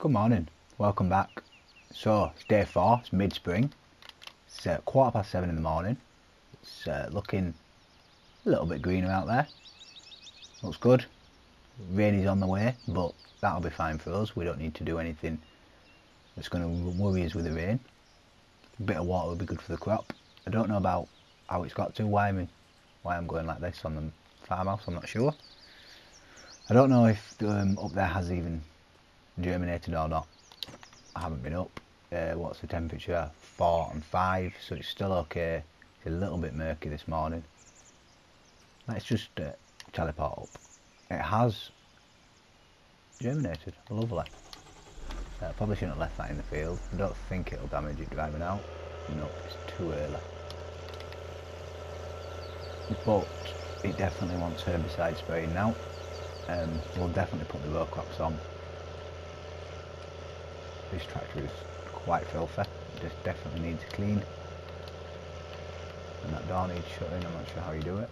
Good morning, welcome back. So it's day 4, it's mid-spring, it's 7:15 in the morning. It's looking a little bit greener out there, looks good. Rain is on the way, but that'll be fine for us. We don't need to do anything that's going to worry us with the rain. A bit of water will be good for the crop. I don't know about how it's got to, why I'm going like this on the farmhouse, I'm not sure. I don't know if up there has even germinated or not. I haven't been up. What's the temperature? 4 and 5, so it's still okay. It's a little bit murky this morning. Let's just teleport up. It has germinated, lovely. Probably shouldn't have left that in the field. I don't think it'll damage it driving out. Nope, it's too early. But it definitely wants herbicide spraying now. We'll definitely put the row crops on. This tractor is quite filthy, it just definitely needs a clean. And that door needs shutting, I'm not sure how you do it.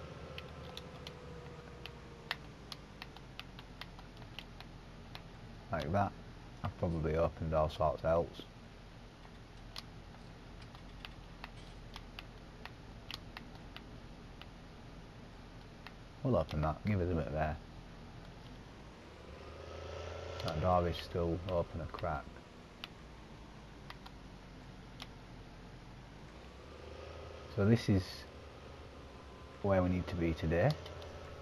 Like that. I've probably opened all sorts else. We'll open that, give us a bit of air. That door is still open a crack. So this is where we need to be today.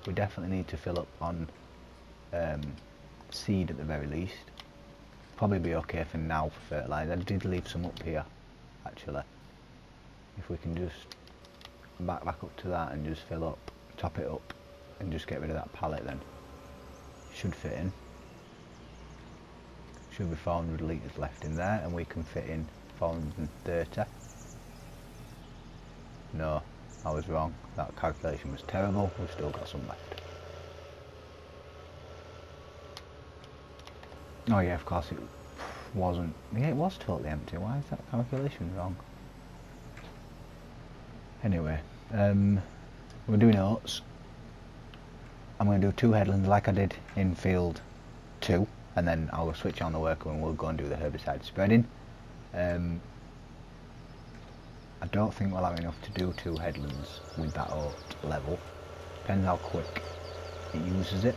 We definitely need to fill up on seed at the very least. Probably be okay for now for fertiliser. I did leave some up here actually. If we can just back up to that and just fill up, top it up and just get rid of that pallet, then should fit in. Should be 400 litres left in there, and we can fit in 430. No, I was wrong. That calculation was terrible. We've still got some left. Oh yeah, of course it wasn't. Yeah, it was totally empty. Why is that calculation wrong? Anyway, we're doing oats. I'm going to do 2 headlands like I did in field 2, and then I'll switch on the worker and we'll go and do the herbicide spreading. I don't think we'll have enough to do 2 headlands with that oat level. Depends how quick it uses it.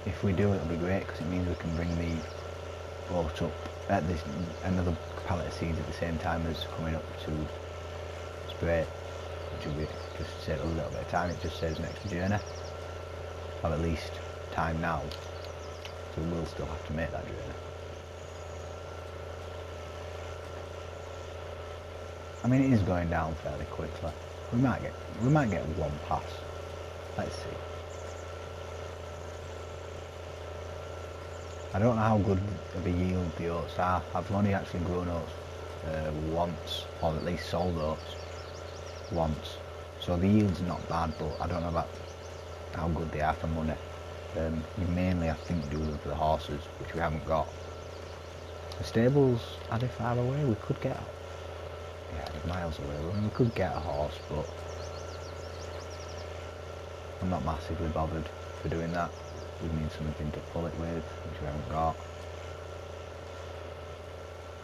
If we do, it'll be great because it means we can bring the oat up at this another pallet of seeds at the same time as coming up to spray, which will be just save a little bit of time. It just saves an extra journey, or at least time now. So we'll still have to make that journey. I mean, it is going down fairly quickly. We might get 1 pass. Let's see. I don't know how good of a yield the oats are. I've only actually grown oats once, or at least sold oats once. So the yield's not bad, but I don't know about how good they are for money. You mainly, I think, do them for the horses, which we haven't got. The stables, are they far away? We could get... Yeah, they're miles away. We could get a horse, but I'm not massively bothered for doing that. We need something to pull it with, which we haven't got.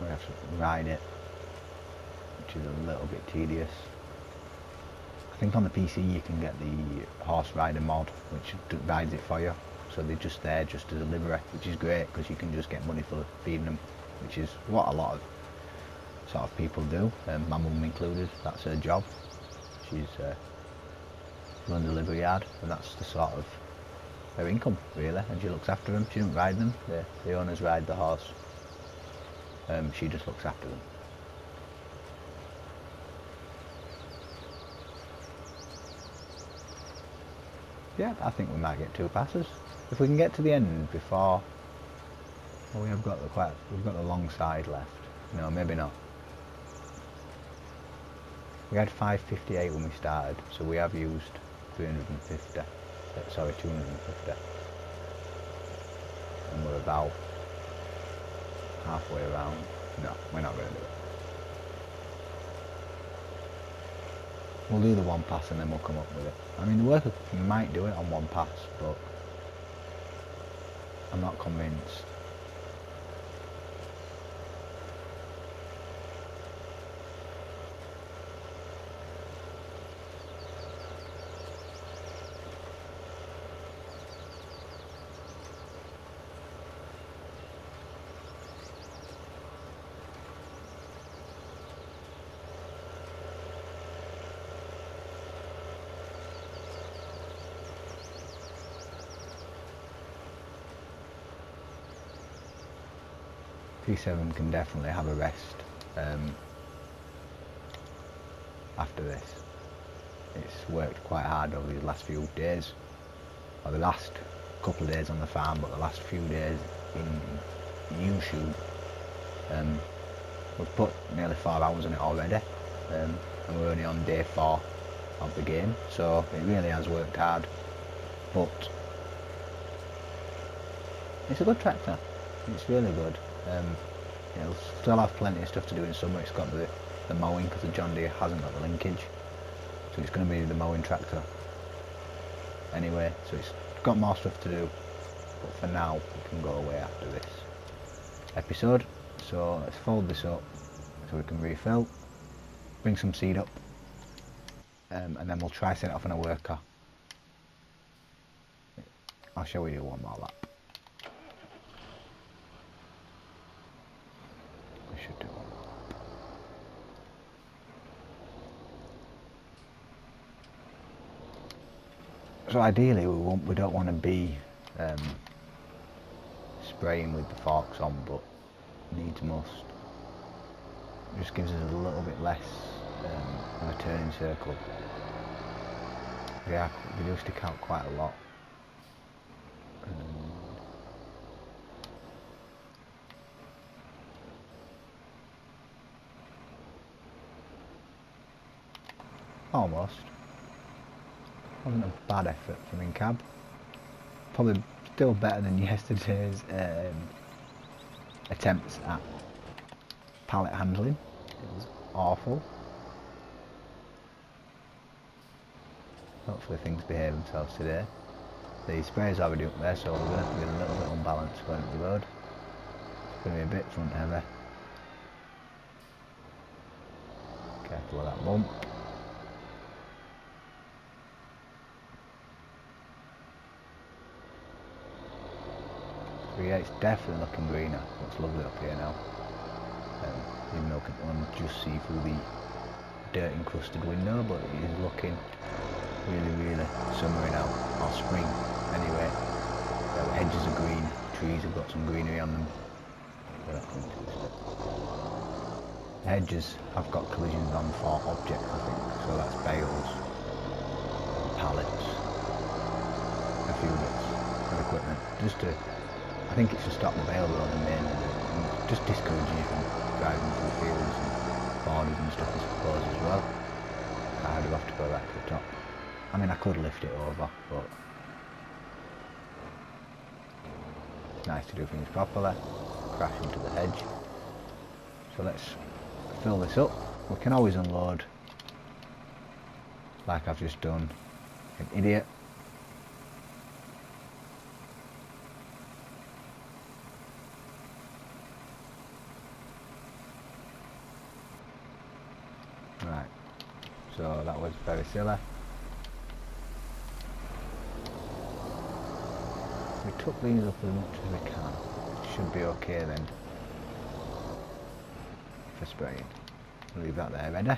We have to ride it, which is a little bit tedious. I think on the PC you can get the horse rider mod, which rides it for you. So they're just there just as a livery, which is great because you can just get money for feeding them, which is what a lot of sort of people do, my mum included. That's her job. She's runs a livery yard, and that's the sort of her income really, and she looks after them. She doesn't ride them, the owners ride the horse. She just looks after them. Yeah, I think we might get 2 passes if we can get to the end before. Well, we've got the long side left. No, maybe not. We had 558 when we started, so we have used 350. Sorry, 250. And we're about halfway around. No, we're not going to do it. We'll do the 1 pass and then we'll come up with it. I mean, the worker might do it on 1 pass, but I'm not convinced. P7 can definitely have a rest after this. It's worked quite hard over these last few days, or the last couple of days on the farm, but the last few days in YouTube. We've put nearly 5 hours on it already, and we're only on day 4 of the game, so it really has worked hard. But it's a good tractor, it's really good. It'll still have plenty of stuff to do in summer. It's got the mowing, because the John Deere hasn't got the linkage, so it's going to be the mowing tractor anyway, so it's got more stuff to do. But for now, we can go away after this episode. So let's fold this up so we can refill, bring some seed up, and then we'll try set it off on a worker. I'll show you one more lap. We should do one more lap. So ideally we don't want to be spraying with the forks on, but needs must. It just gives us a little bit less of a turning circle. Yeah, we do stick out quite a lot. Almost. Wasn't a bad effort from in-cab. Probably still better than yesterday's attempts at pallet handling. It was awful. Hopefully things behave themselves today. The sprayer's already up there, so we're going to have to get a little bit unbalanced going up the road. It's going to be a bit front heavy. Careful of that bump. So yeah, it's definitely looking greener. Looks lovely up here now. Even though I can just see through the dirt encrusted window, but it is looking really summery now, or spring anyway. The hedges are green, trees have got some greenery on them. The hedges have got collisions on 4 objects, I think, so that's bales, pallets, a few bits of equipment, just to, I think it's to stop the bale loading mainly, and just discouraging you from driving through fields and borders and stuff, I suppose, as well. I do have to go back to the top. I mean, I could lift it over, but it's nice to do things properly. Crash into the hedge. So let's fill this up. We can always unload, like I've just done. An idiot. Right. So that was very silly. We took these up as much as we can. Should be okay then for spraying. Leave that there ready.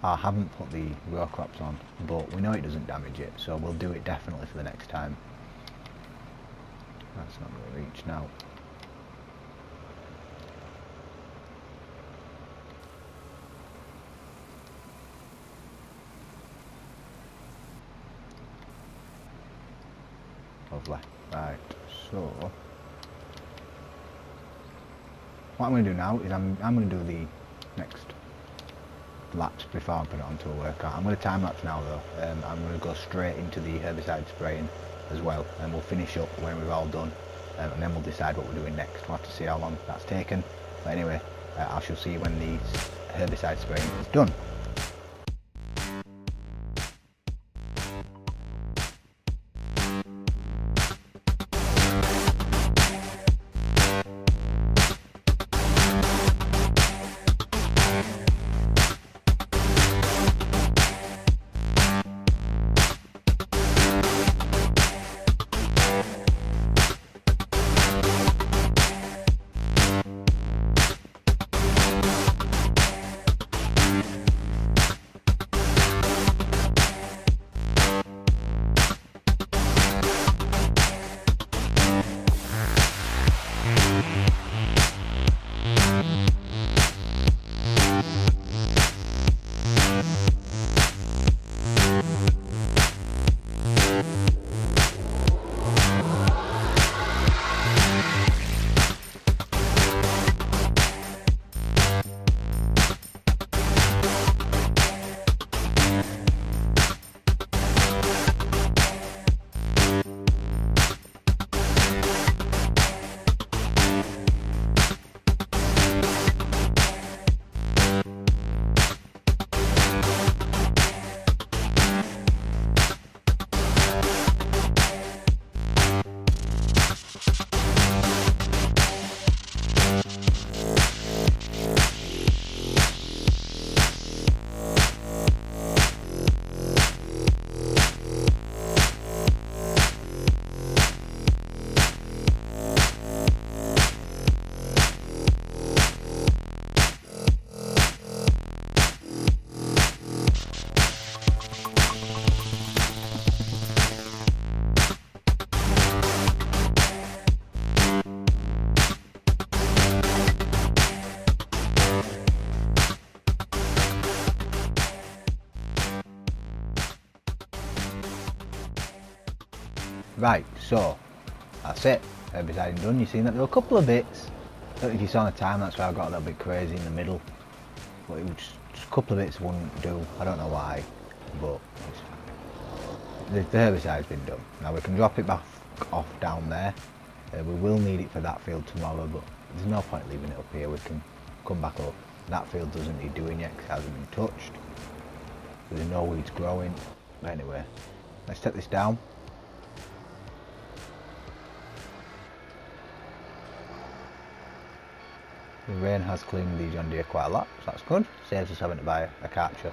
I haven't put the row crops on, but we know it doesn't damage it, so we'll do it definitely for the next time. That's not going to reach now. Lovely. Right, so what I'm going to do now is I'm going to do the next laps before I put it onto a workout. I'm going to time lapse now though. I'm going to go straight into the herbicide spraying as well, and we'll finish up when we're all done, and then we'll decide what we're doing next. We'll have to see how long that's taken, but anyway, I shall see you when the herbicide spraying is done. Right, so that's it. Herbicide done. You've seen that there were a couple of bits. I don't know if you saw the time, that's why I got a little bit crazy in the middle. But it was just a couple of bits wouldn't do. I don't know why, but it's fine. The herbicide's been done. Now we can drop it back off down there. We will need it for that field tomorrow, but there's no point leaving it up here. We can come back up. That field doesn't need doing yet because it hasn't been touched. There's no weeds growing. But anyway, let's take this down. The rain has cleaned the John Deere quite a lot, so that's good. Saves us having to buy a catcher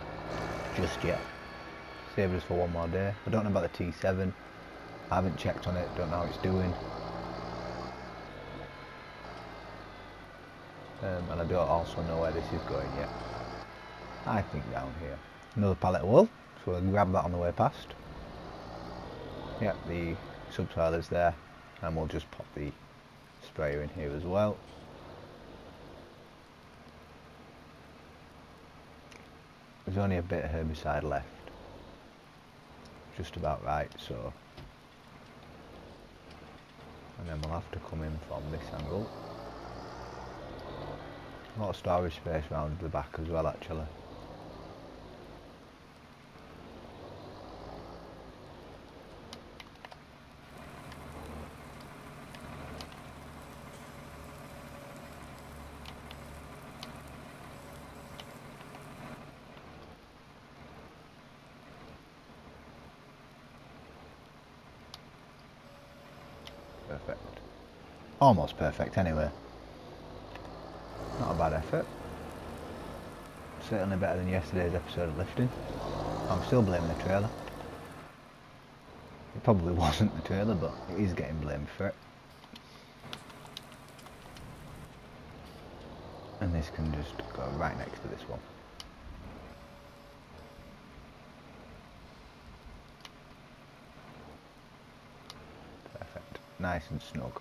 just yet. Saves us for one more day. I don't know about the T7. I haven't checked on it, don't know how it's doing. And I don't also know where this is going yet. I think down here. Another pallet of wool, so we'll grab that on the way past. Yep, the subsoil is there, and we'll just pop the sprayer in here as well. There's only a bit of herbicide left, just about right, so. And then we'll have to come in from this angle. A lot of storage space around the back as well, actually. Perfect. Almost perfect anyway. Not a bad effort. Certainly better than yesterday's episode of lifting. I'm still blaming the trailer. It probably wasn't the trailer, but it is getting blamed for it. And this can just go right next to this one. Perfect. Nice and snug.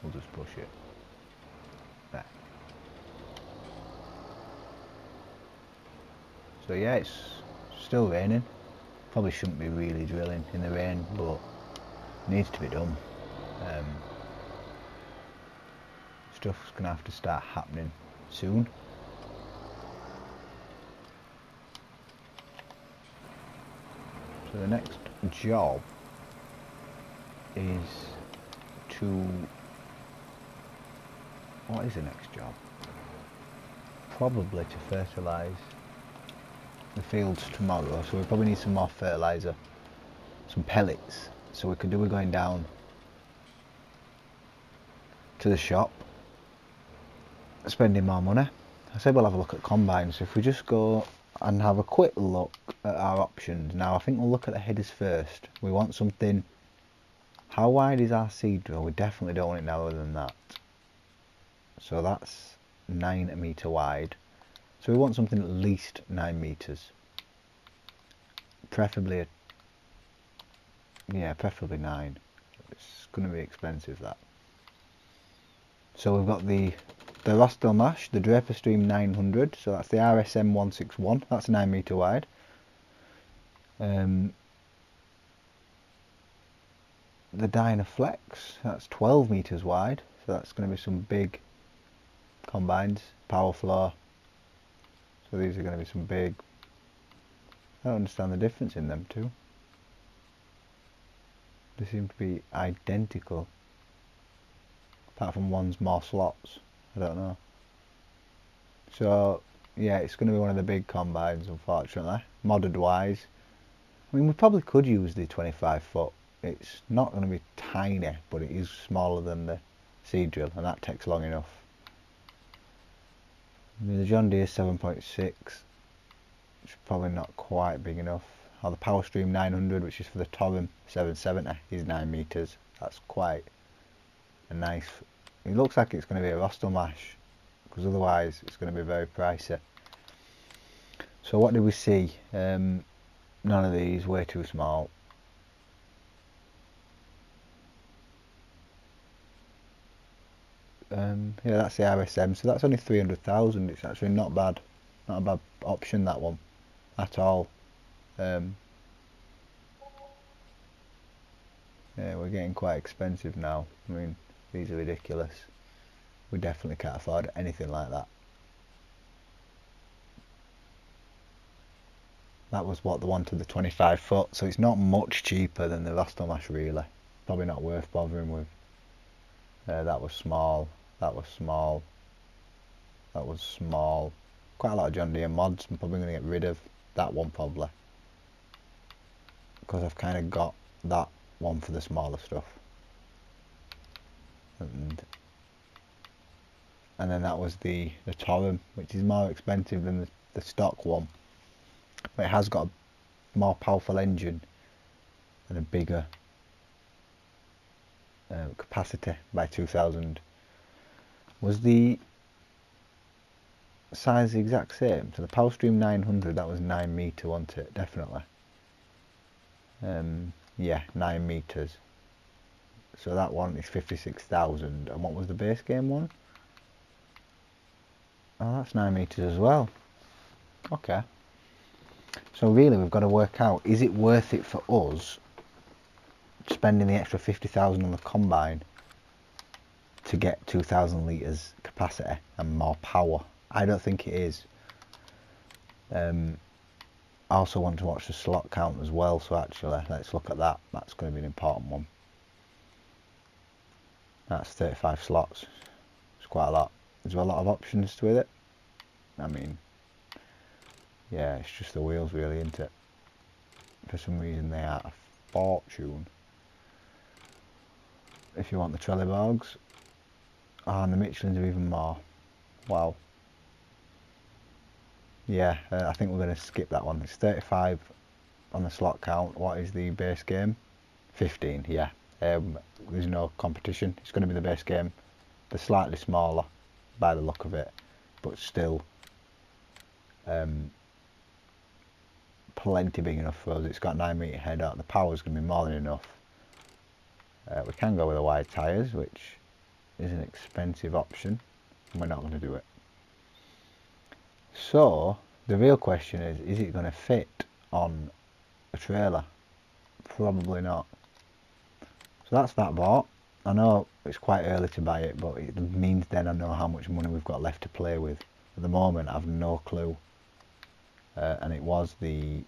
We'll just push it there. So yeah, it's still raining. Probably shouldn't be really drilling in the rain, but it needs to be done. Stuff's gonna have to start happening soon. So the next job is to... What is the next job? Probably to fertilise the fields tomorrow, so we probably need some more fertiliser, some pellets, so we could do with going down to the shop, spending more money. I said we'll have a look at combines, so if we just go and have a quick look at our options. Now I think we'll look at the headers first. We want something... How wide is our seed drill? We definitely don't want it narrower than that. So that's 9 metre wide. So we want something at least 9 metres. Preferably preferably 9. It's going to be expensive, that. So we've got the Rostel Mash, the Draper Stream 900, so that's the RSM 161, that's 9 metre wide. The Dynaflex, that's 12 metres wide, so that's going to be some big combines. Power Floor, so these are going to be some big... I don't understand the difference in them two. They seem to be identical, apart from one's more slots. I don't know. So yeah, it's going to be one of the big combines, unfortunately. Modded wise, I mean, we probably could use the 25 foot. It's not going to be tiny, but it is smaller than the seed drill, and that takes long enough. I mean, the John Deere 7.6, which is probably not quite big enough. Or the Power Stream 900, which is for the Torum 770, is 9 metres. That's quite a nice... It looks like it's going to be a Rostel Mash, because otherwise it's going to be very pricey. So what do we see? None of these, way too small. Yeah, that's the RSM, so that's only 300,000. It's actually not bad. Not a bad option, that one, at all. Yeah, we're getting quite expensive now. I mean, these are ridiculous. We definitely can't afford anything like that. That was what, the one to the 25 foot, so it's not much cheaper than the Rastomash really. Probably not worth bothering with. That was small, that was small, that was small. Quite a lot of John Deere mods. I'm probably going to get rid of that one probably, because I've kind of got that one for the smaller stuff. And then that was the Torum, which is more expensive than the stock one. But it has got a more powerful engine and a bigger capacity by 2000. Was the size the exact same? So the Powerstream 900, that was 9 metre, wasn't it? Definitely. Yeah, 9 metres. So that one is 56,000. And what was the base game one? Oh, that's 9 metres as well. Okay. So really we've got to work out, is it worth it for us spending the extra 50,000 on the combine to get 2,000 litres capacity and more power? I don't think it is. I also want to watch the slot count as well, so actually let's look at that. That's going to be an important one. That's 35 slots. It's quite a lot. There's a lot of options with it. I mean, yeah, it's just the wheels really, isn't it? For some reason they are a fortune. If you want the Trelleborgs. Oh, and the Michelins are even more. Wow. Yeah, I think we're going to skip that one. It's 35 on the slot count. What is the base game? 15, yeah. There's no competition. It's going to be the base game. They're slightly smaller by the look of it, but still plenty big enough for us. It's got 9 metre head out. The power's going to be more than enough. We can go with the wide tyres, which is an expensive option, and we're not going to do it. So the real question is it going to fit on a trailer? Probably not. So that's that bought. I know it's quite early to buy it, but it means then I know how much money we've got left to play with. At the moment I've no clue. And it was it's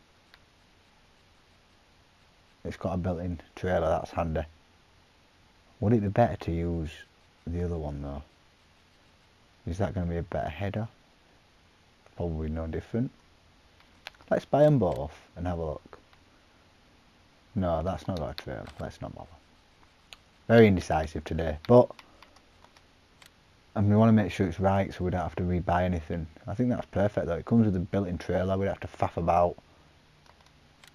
got a built-in trailer, that's handy. Would it be better to use the other one though? Is that going to be a better header? Probably no different. Let's buy them both and have a look. No, that's not got a trailer. Let's not bother. Very indecisive today, but and we want to make sure it's right so we don't have to rebuy anything. I think that's perfect though. It comes with a built-in trailer. We don't have to faff about.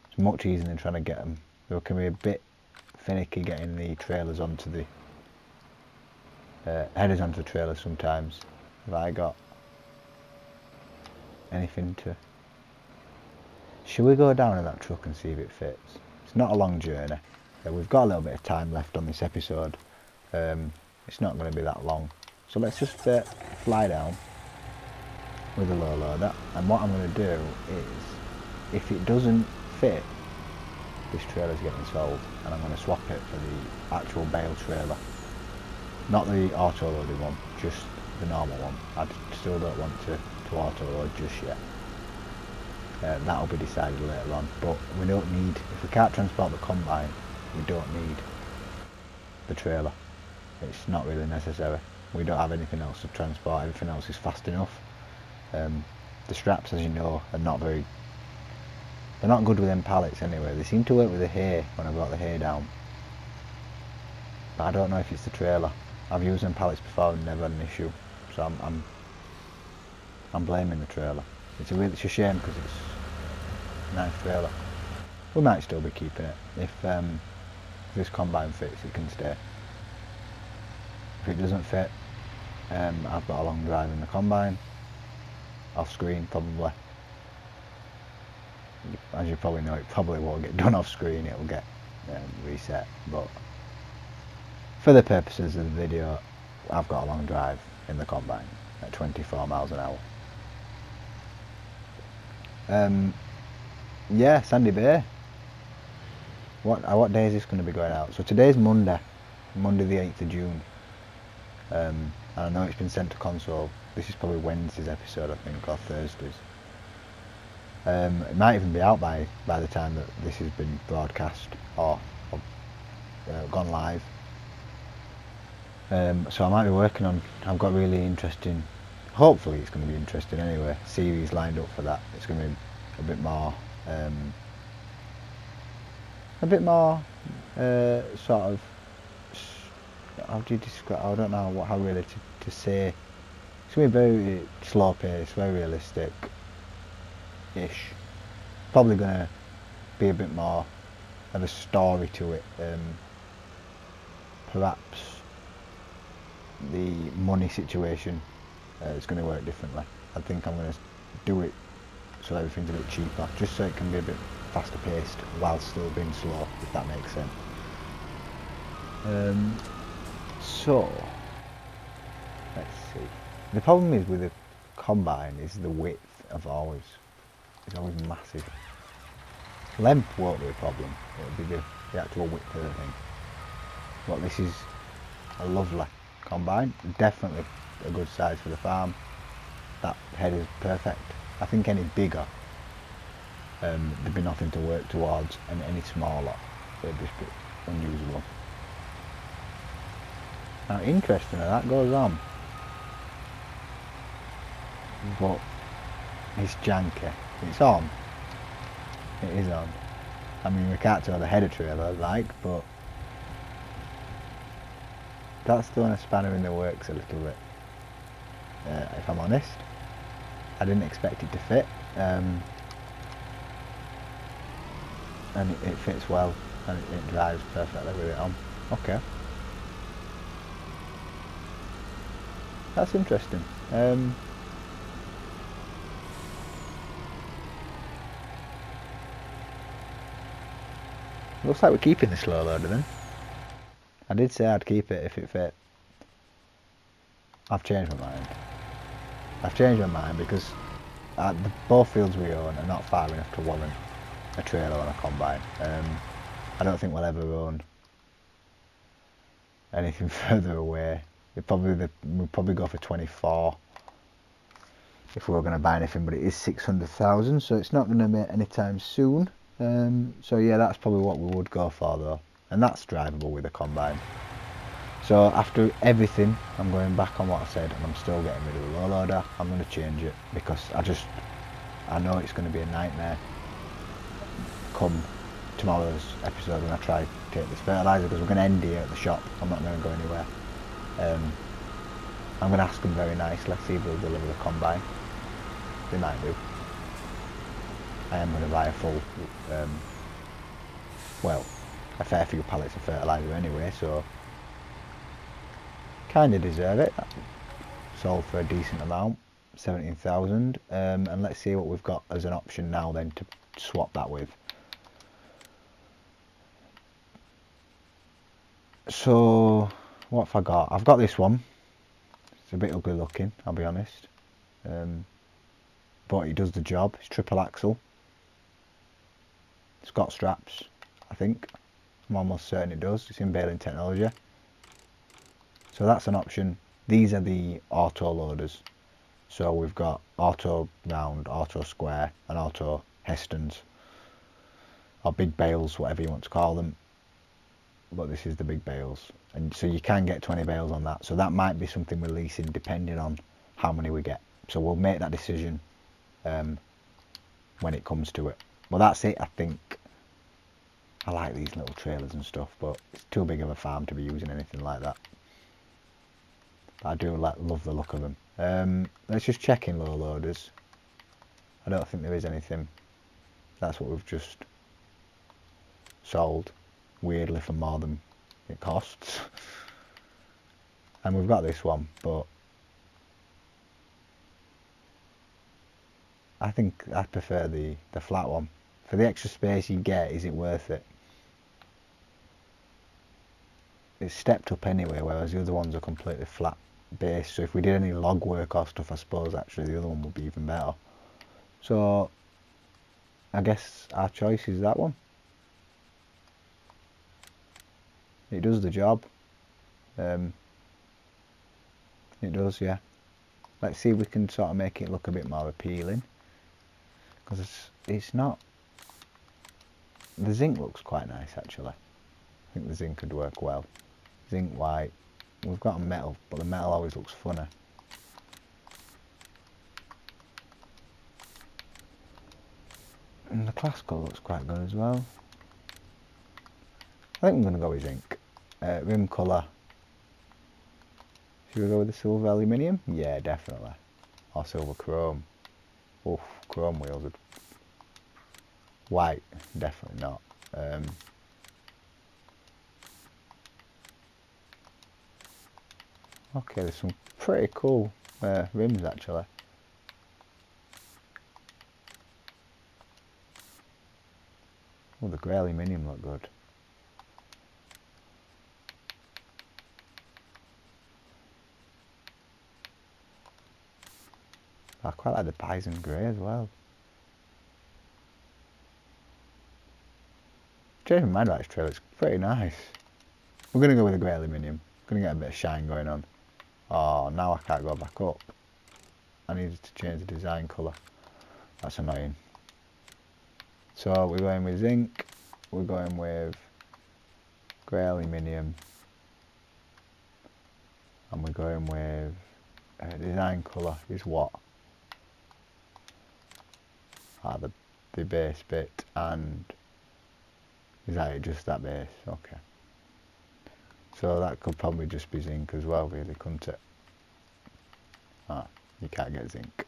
It's much easier than trying to get them. They can be a bit finicky getting the trailers onto the headers onto the trailers sometimes. Have I got anything to... Should we go down in that truck and see if it fits? It's not a long journey. We've got a little bit of time left on this episode. It's not going to be that long. So let's just fly down with a low loader, and what I'm going to do is, if it doesn't fit, this trailer's getting sold, and I'm going to swap it for the actual bale trailer. Not the auto loaded one, just the normal one. I still don't want to auto load just yet. That'll be decided later on, but we don't need, if we can't transport the combine, we don't need the trailer. It's not really necessary. We don't have anything else to transport, everything else is fast enough. The straps, as you know, are not very, they're not good with them pallets anyway. They seem to work with the hay when I brought the hay down, but I don't know if it's the trailer. I've used them pallets before and never had an issue, so I'm blaming the trailer. It's a shame because it's a nice trailer. We might still be keeping it. If this combine fits, it can stay. If it doesn't fit, I've got a long drive in the combine, off screen probably. As you probably know, it probably won't get done off screen, it'll get reset, but for the purposes of the video, I've got a long drive in the combine at 24 miles an hour. Yeah, Sandy Bay. What day is this going to be going out? So today's Monday the 8th of June. And I know it's been sent to console. This is probably Wednesday's episode, I think, or Thursday's. It might even be out by the time that this has been broadcast or gone live. So I might be working on. I've got really interesting. Hopefully, it's going to be interesting anyway. Series lined up for that. It's going to be a bit more. Sort of. How do you describe? I don't know how really to say. It's going to be very slow paced, very realistic-ish. Probably going to be a bit more of a story to it. Perhaps the money situation is going to work differently. I think I'm going to do it so everything's a bit cheaper, just so it can be a bit faster paced while still being slow, if that makes sense. So let's see. The problem is with the combine is the width of always. It's always massive. Length won't be a problem. It'll be the actual width of the thing. But this is a lovely combine. Definitely a good size for the farm. That head is perfect. I think any bigger, there'd be nothing to work towards, and any smaller, it'd be a bit unusable. Now, interestingly, that goes on, but it's janky. It's on. It is on. I mean, we can't tell the header trailer like, but that's throwing a spanner in the works a little bit. If I'm honest, I didn't expect it to fit, and it fits well, and it drives perfectly with it on. Okay. That's interesting. Looks like we're keeping the slow loader then. I did say I'd keep it if it fit. I've changed my mind. I've changed my mind because both fields we own are not far enough to warrant a trailer on a combine. I don't think we'll ever own anything further away. We'd probably go for 24 if we were going to buy anything, but it is 600,000, so it's not going to be anytime soon. So yeah, that's probably what we would go for though, and that's drivable with a combine. So after everything, I'm going back on what I said, and I'm still getting rid of the low loader. I'm going to change it because I know it's going to be a nightmare come tomorrow's episode when I try to take this fertiliser, because we're going to end here at the shop. I'm not going to go anywhere. I'm going to ask them very nicely, see if they'll deliver the combine. They might do. I am going to buy a full, a fair few pallets of fertiliser anyway, so kind of deserve it. Sold for a decent amount, 17,000, and let's see what we've got as an option now then to swap that with. So what have I got? I've got this one. It's a bit ugly looking, I'll be honest, but it does the job. It's triple axle. It's got straps, I think. I'm almost certain it does. It's in baling technology. So that's an option. These are the auto loaders. So we've got auto round, auto square, and auto Hestons, or big bales, whatever you want to call them. But this is the big bales, and so you can get 20 bales on that. So that might be something we're leasing depending on how many we get. So we'll make that decision when it comes to it. Well, that's it, I think. I like these little trailers and stuff, but it's too big of a farm to be using anything like that. But I do love the look of them. Let's just check in low loaders. I don't think there is anything. That's what we've just sold, weirdly, for more than it costs. And we've got this one, but I think I prefer the flat one. For the extra space you get, is it worth it? It's stepped up anyway, whereas the other ones are completely flat base. So if we did any log work or stuff, I suppose actually the other one would be even better. So I guess our choice is that one. it does the job. It does, yeah. Let's see if we can sort of make it look a bit more appealing, because it's not. The zinc looks quite nice actually. I think the zinc could work well. Zinc white. We've got a metal, but the metal always looks funner. And the classical looks quite good as well. I think I'm going to go with zinc. Rim colour. Should we go with the silver aluminium? Yeah, definitely. Or silver chrome. Oof, chrome wheels would... White, definitely not. Okay, there's some pretty cool rims actually. Oh, the grey aluminium look good. I quite like the bison grey as well. Changing my mind about this trailer, it's pretty nice. We're going to go with the grey aluminium. Going to get a bit of shine going on. Oh, now I can't go back up. I needed to change the design colour. That's annoying. So we're going with zinc. We're going with grey aluminium. And we're going with design colour is what? Ah, the base bit, and is that it, just that base? Okay. So that could probably just be zinc as well, really, couldn't it? Ah, you can't get zinc.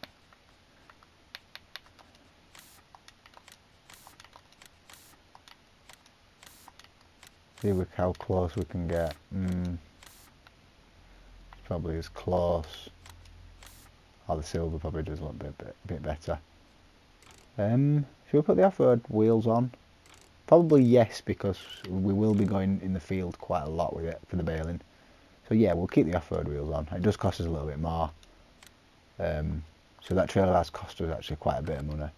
See how close we can get. Probably as close. Oh, the silver probably does look a bit better. Should we put the off-road wheels on? Probably yes, because we will be going in the field quite a lot with it for the baling. So yeah, we'll keep the off-road wheels on. It does cost us a little bit more. So that trailer has cost us actually quite a bit of money.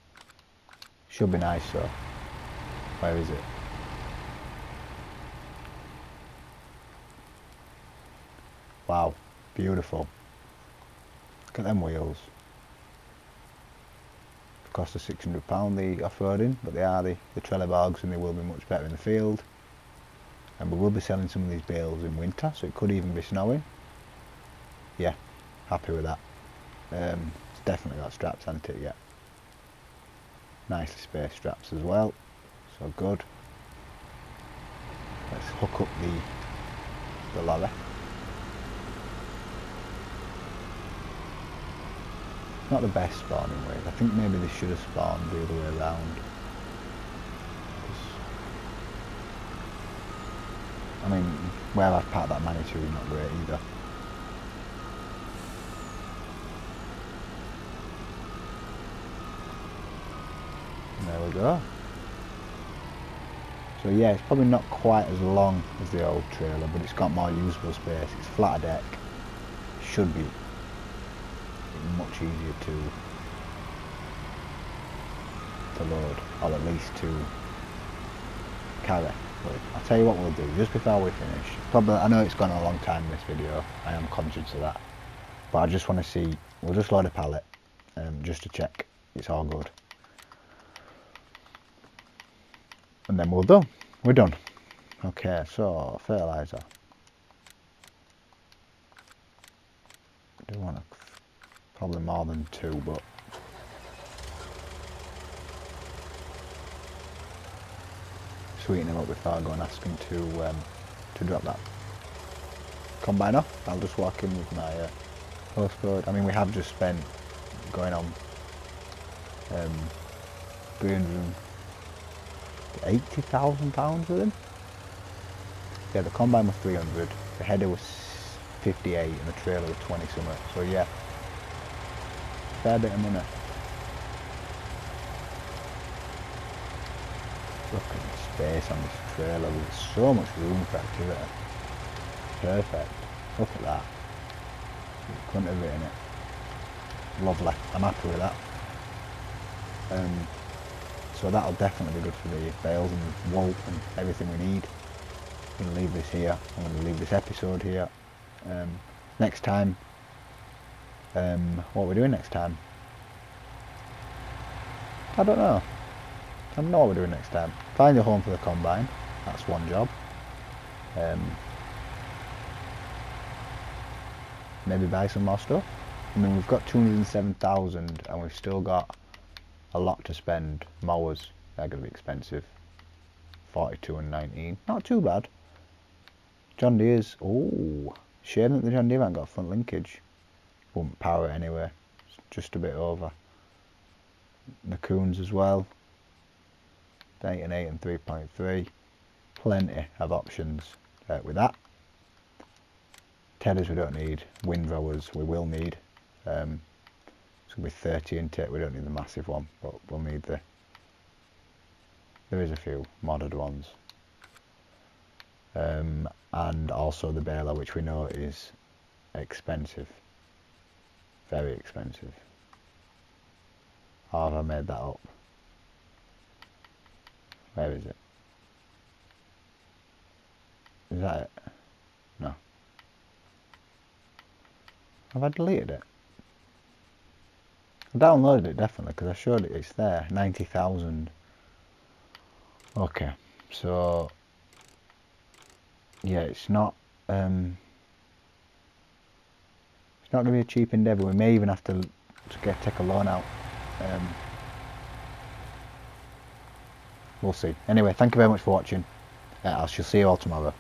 Should be nice though. Where is it? Wow, beautiful. Look at them wheels. Cost us £600 the off-roading, but they are the trailer bogs, and they will be much better in the field. And we will be selling some of these bales in winter, so it could even be snowing. Yeah, happy with that. It's definitely got straps, hasn't it? Yeah. Nicely spaced straps as well, so good. Let's hook up the lorry. Not the best spawning way. I think maybe they should have spawned the other way around. I mean, where I've parked that Manitou is not great either. And there we go. So yeah, it's probably not quite as long as the old trailer, but it's got more usable space. It's flatter deck. Should be much easier to load, or at least to carry. But I'll tell you what we'll do just before we finish. Probably, I know it's gone a long time in this video, I am conscious of that, but I just want to see, we'll just load a pallet just to check it's all good, and then we're done. Okay, so fertilizer. I do want to probably more than 2, but sweeten him up before I go and ask him to drop that combine off. I'll just walk in with my postcode. I mean, we have just spent going on £380,000 with him. Yeah, the combine was 300, the header was 58, and the trailer was 20 something. So yeah, fair bit of money. Look at the space on this trailer, there's so much room for activity. Perfect. Look at that. Couldn't have written it. Lovely. I'm happy with that. So that'll definitely be good for the bales and wool and everything we need. going to leave this here. I'm going to leave this episode here. Next time, what are we doing next time? I don't know. I don't know what we're doing next time. Find a home for the combine. That's one job. Maybe buy some more stuff. I mean, we've got 207,000 and we've still got a lot to spend. Mowers, they're going to be expensive. 42 and 19. Not too bad. John Deere's, oh, shame that the John Deere haven't got front linkage. Wouldn't power it anyway. It's just a bit over. The Coons as well. 8 and 8 and 3.3. Plenty of options with that. Tedders we don't need. Windrowers we will need. It's going to be 30 into it. We don't need the massive one, but we'll need the... There is a few modded ones. And also the baler, which we know is expensive. Very expensive. How have I made that up? Where is it? Is that it? No. Have I deleted it? I downloaded it definitely because I showed it. It's there. 90,000. Okay, so yeah, it's not going to be a cheap endeavour. We may even have to take a loan out. We'll see. Anyway, thank you very much for watching. I shall see you all tomorrow.